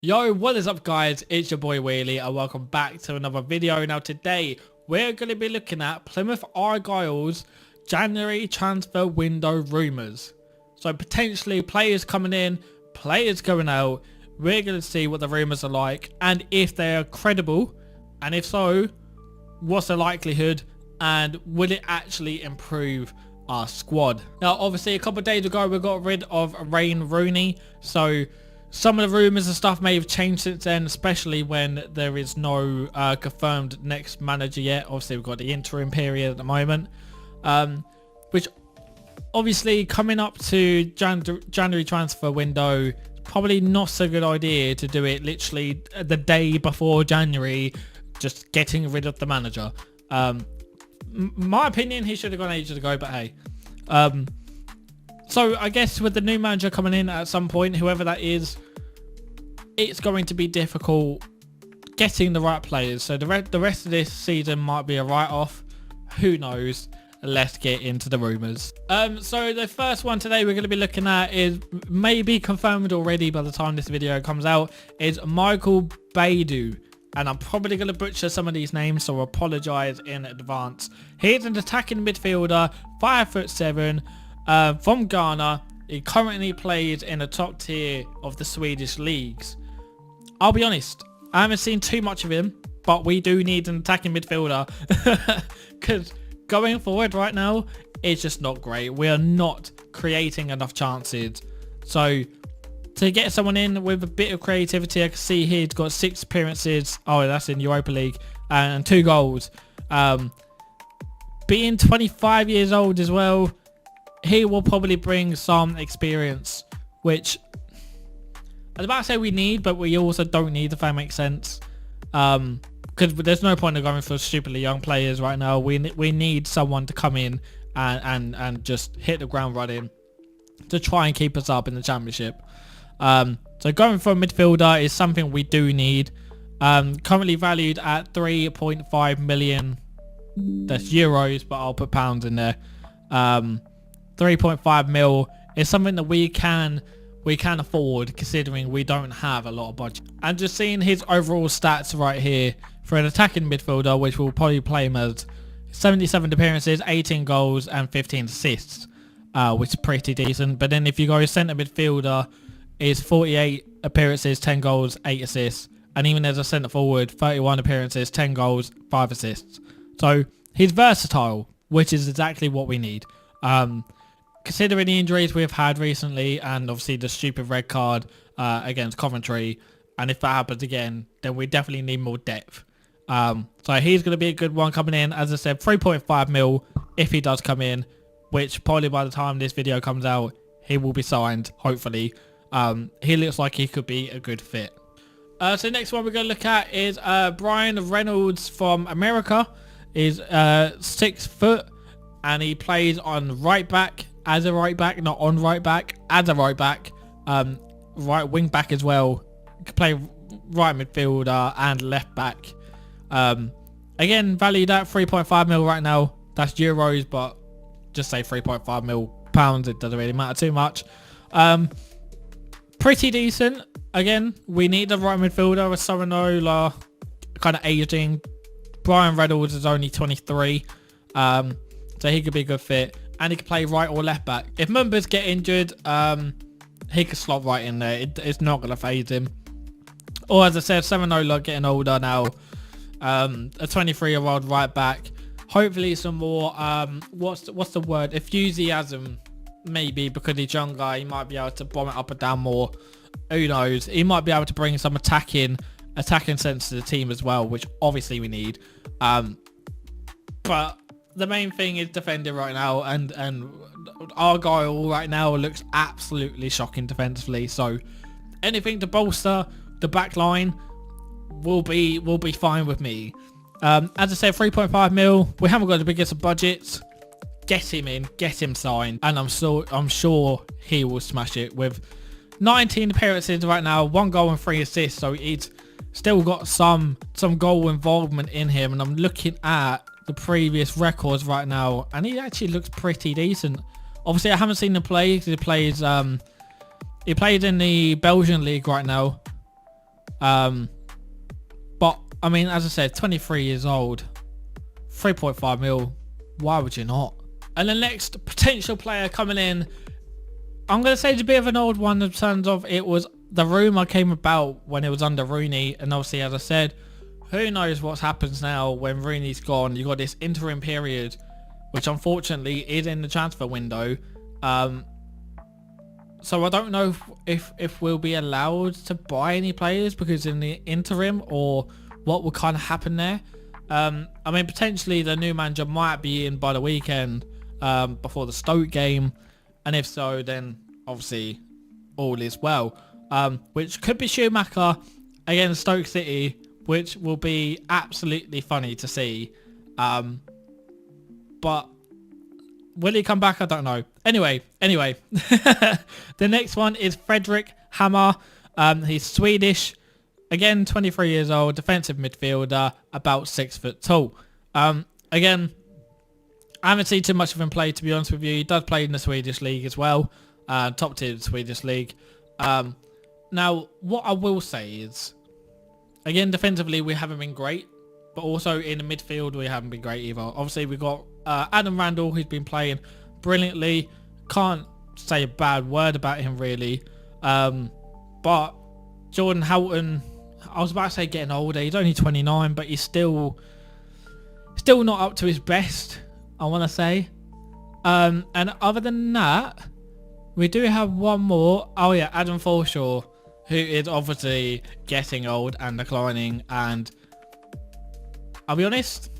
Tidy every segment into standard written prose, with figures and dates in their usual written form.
Yo, what is up guys? It's your boy Wheelie and welcome back to another video. Now today we're going to be looking at Plymouth Argyle's January transfer window rumours. So potentially players coming in, players going out. We're going to see what the rumours are like and if they are credible, and if so, what's the likelihood and will it actually improve our squad. Now obviously a couple of days ago we got rid of Rooney, so some of the rumours and stuff may have changed since then, especially when there is no confirmed next manager yet. Obviously we've got the interim period at the moment, which obviously coming up to January transfer window, probably not so good idea to do it literally the day before January, just getting rid of the manager. My opinion, he should have gone ages ago, but hey. So I guess with the new manager coming in at some point, whoever that is, it's going to be difficult getting the right players. So the rest of this season might be a write-off. Who knows? Let's get into the rumours. So the first one today we're going to be looking at is maybe confirmed already by the time this video comes out, is Michael Baidu. And I'm probably going to butcher some of these names, so I apologise in advance. He's an attacking midfielder, 5'7", from Ghana. He currently plays in the top tier of the Swedish leagues. I'll be honest, I haven't seen too much of him, but we do need an attacking midfielder because going forward right now, it's just not great. We are not creating enough chances. So to get someone in with a bit of creativity, I can see here he's got 6 appearances. Oh, that's in Europa League, and 2 goals. Being 25 years old as well, he will probably bring some experience, which I was about to say we need, but we also don't need, if that makes sense. Because there's no point in going for stupidly young players right now. We need someone to come in and just hit the ground running to try and keep us up in the championship. So going for a midfielder is something we do need. Currently valued at 3.5 million. That's euros, but I'll put pounds in there. 3.5 mil is something that we can afford, considering we don't have a lot of budget. And just seeing his overall stats right here for an attacking midfielder, which will probably play him as 77 appearances, 18 goals and 15 assists, which is pretty decent. But then if you go centre midfielder, is 48 appearances, 10 goals, 8 assists. And even as a centre forward, 31 appearances, 10 goals, 5 assists. So he's versatile, which is exactly what we need. Considering the injuries we've had recently and obviously the stupid red card against Coventry, and if that happens again, then we definitely need more depth. So he's going to be a good one coming in. As I said, 3.5 mil if he does come in, which probably by the time this video comes out, he will be signed, hopefully. He looks like he could be a good fit. So next one we're going to look at is Reynolds from America. He's 6 foot and he plays on right back, as a right back, not on right back, as a right back, right wing back as well. He can play right midfielder and left back. Again, valued at 3.5 mil right now. That's euros, but just say 3.5 mil pounds. It doesn't really matter too much. Pretty decent. Again, we need a right midfielder. With Saranola kind of aging. Brian Reynolds is only 23. So he could be a good fit. And he can play right or left back. If members get injured, he could slot right in there. It's not going to phase him. Or as I said, Saranola getting older now. A 23-year-old right back. Hopefully some more, what's the word? Enthusiasm. Maybe because he's younger, he might be able to bomb it up and down more. Who knows? He might be able to bring some attacking sense to the team as well, which obviously we need. But the main thing is defending right now, and Argyle right now looks absolutely shocking defensively. So anything to bolster the back line will be fine with me. As I said, 3.5 mil. We haven't got the biggest of budgets. Get him in, get him signed, and I'm sure he will smash it. With 19 appearances right now, 1 goal and 3 assists, so he's still got some goal involvement in him. And I'm looking at the previous records right now, and he actually looks pretty decent. Obviously, I haven't seen him play because he played in the Belgian league right now. But I mean, as I said, 23 years old, 3.5 mil. Why would you not? And the next potential player coming in, I'm going to say it's a bit of an old one in terms of it was the rumour came about when it was under Rooney. And obviously, as I said, who knows what happens now when Rooney's gone. You've got this interim period, which unfortunately is in the transfer window. So I don't know if we'll be allowed to buy any players because in the interim, or what will kind of happen there. I mean, potentially the new manager might be in by the weekend before the Stoke game. And if so, then obviously all is well. Which could be Schumacher against Stoke City, which will be absolutely funny to see. But will he come back? I don't know. Anyway. The next one is Frederick Hammer. He's Swedish. Again, 23 years old, defensive midfielder, about 6 foot tall. Again, I haven't seen too much of him play, to be honest with you. He does play in the Swedish league as well. Top tier Swedish league. Now, what I will say is, again, defensively, we haven't been great. But also in the midfield, we haven't been great either. Obviously, we've got Adam Randall, who's been playing brilliantly. Can't say a bad word about him, really. But Jordan Houghton, I was about to say getting older. He's only 29, but he's still not up to his best, I want to say. And other than that, we do have one more. Oh yeah, Adam Forshaw, who is obviously getting old and declining. And I'll be honest,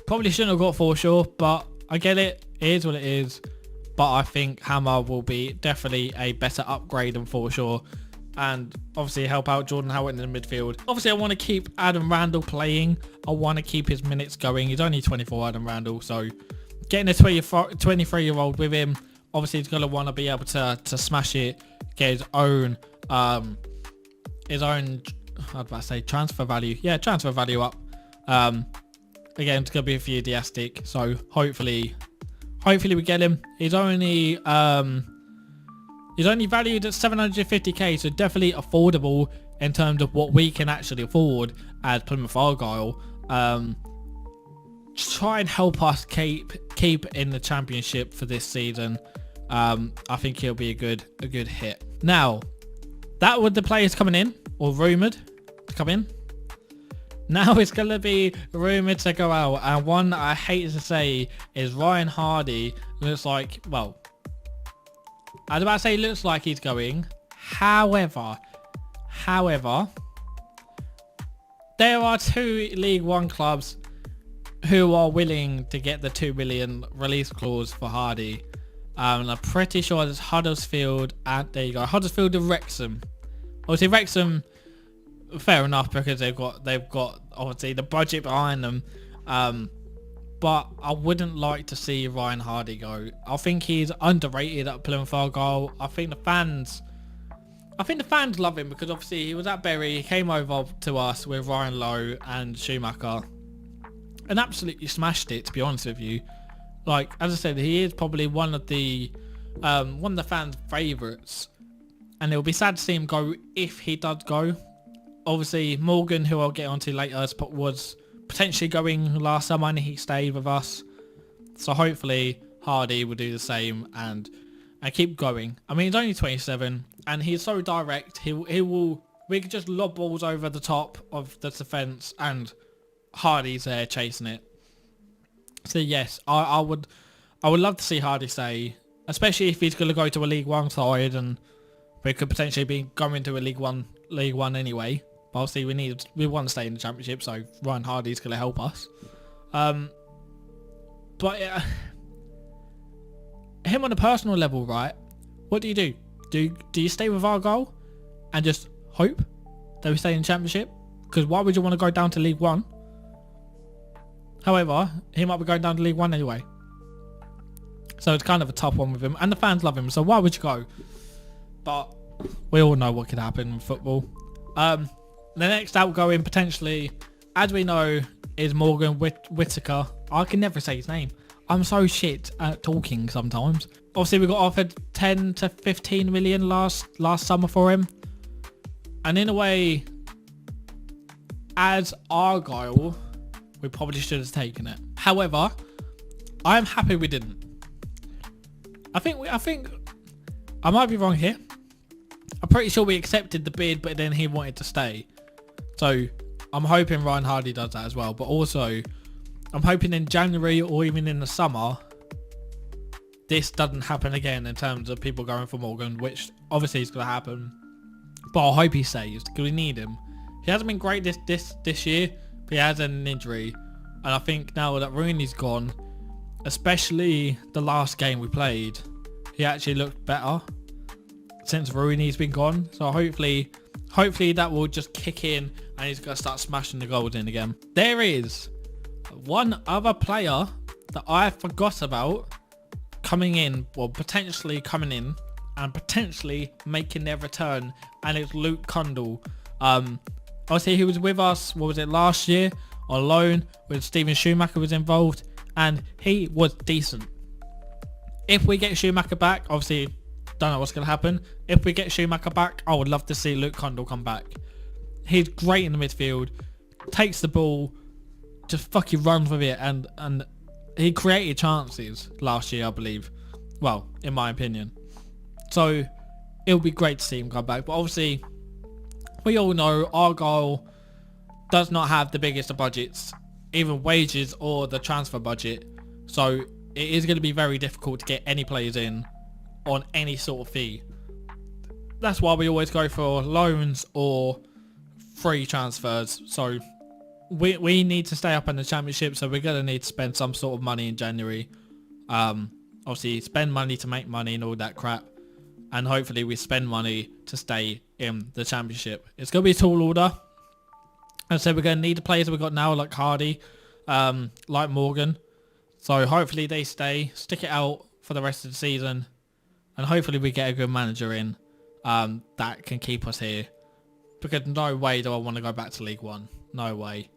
probably shouldn't have got Forshaw, but I get it. It is what it is. But I think Hammer will be definitely a better upgrade than Forshaw, and obviously help out Jordan Howard in the midfield. Obviously, I want to keep Adam Randall playing. I want to keep his minutes going. He's only 24, Adam Randall, so getting a 23-year-old with him, obviously he's going to want to be able to smash it, get his own, I'd about to say transfer value. Yeah, transfer value up. Again, it's going to be enthusiastic, so hopefully we get him. He's only valued at 750k, so definitely affordable in terms of what we can actually afford as Plymouth Argyle. Try and help us keep in the championship for this season. I think he'll be a good hit. Now, that were the players coming in, or rumoured to come in. Now it's going to be rumoured to go out, and one I hate to say is Ryan Hardy. Looks like, well, I was about to say looks like he's going. However, there are 2 League One clubs who are willing to get the 2 million release clause for Hardy. And I'm pretty sure there's Huddersfield, and there you go, Huddersfield and Wrexham. Obviously Wrexham, fair enough, because they've got obviously the budget behind them. But I wouldn't like to see Ryan Hardy go. I think he's underrated at Plymouth Argyle. I think the fans love him because obviously he was at Bury. He came over to us with Ryan Lowe and Schumacher and absolutely smashed it, to be honest with you. Like, as I said, he is probably one of the fans' favourites. And it'll be sad to see him go if he does go. Obviously, Morgan, who I'll get onto later, was potentially going last summer and he stayed with us. So hopefully Hardy will do the same and keep going. I mean, he's only 27 and he's so direct. We could just lob balls over the top of the defence and Hardy's there chasing it. So yes, I would love to see Hardy stay, especially if he's going to go to a League One side, and we could potentially be going to a League One anyway. But obviously we want to stay in the Championship, so Ryan Hardy's going to help us. But him on a personal level, right? What do you do? Do you stay with Argyle and just hope that we stay in the Championship? Because why would you want to go down to League One? However, he might be going down to League One anyway. So it's kind of a tough one with him. And the fans love him, so why would you go? But we all know what could happen in football. The next outgoing, potentially, as we know, is Morgan Whittaker. I can never say his name. I'm so shit at talking sometimes. Obviously, we got offered 10 to 15 million last summer for him. And in a way, as Argyle, we probably should have taken it. However, I'm happy we didn't. I think I might be wrong here. I'm pretty sure we accepted the bid, but then he wanted to stay. So I'm hoping Ryan Hardy does that as well. But also, I'm hoping in January or even in the summer, this doesn't happen again in terms of people going for Morgan, which obviously is going to happen. But I hope he stays because we need him. He hasn't been great this year, but he has an injury. And I think now that Rooney's gone, especially the last game we played, he actually looked better since Rooney's been gone. So hopefully that will just kick in and he's going to start smashing the goals in again. There is one other player that I forgot about coming in, or potentially coming in and potentially making their return, and it's Luke Cundle. Obviously he was with us, what was it, last year on loan when Steven Schumacher was involved, and he was decent. If we get Schumacher back, obviously don't know what's going to happen. If we get Schumacher back, I would love to see Luke Cundle come back. He's great in the midfield, takes the ball, just fucking runs with it, and he created chances last year, I believe. Well, in my opinion. So it would be great to see him come back. But obviously, we all know Argyle does not have the biggest of budgets, even wages or the transfer budget. So it is going to be very difficult to get any players in on any sort of fee. That's why we always go for loans or free transfers. So we need to stay up in the championship, so we're going to need to spend some sort of money in January. Obviously spend money to make money and all that crap, and hopefully we spend money to stay in the championship. It's going to be a tall order, and so we're going to need the players we've got now, like Hardy, like Morgan. So hopefully they stick it out for the rest of the season, and hopefully we get a good manager in that can keep us here, because no way do I want to go back to League One. No way.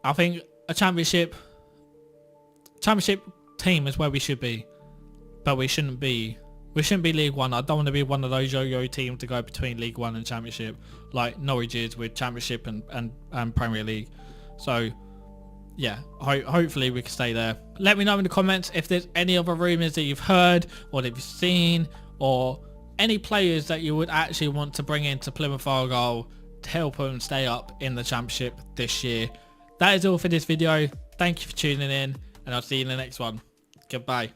I think a championship team is where we should be, but we shouldn't be League One. I don't want to be one of those yo-yo teams to go between League One and Championship like Norwich is with Championship and Premier League. So yeah, hopefully we can stay there. Let me know in the comments if there's any other rumours that you've heard or that you've seen, or any players that you would actually want to bring into Plymouth Argyle to help them stay up in the Championship this year. That is all for this video. Thank you for tuning in, and I'll see you in the next one. Goodbye.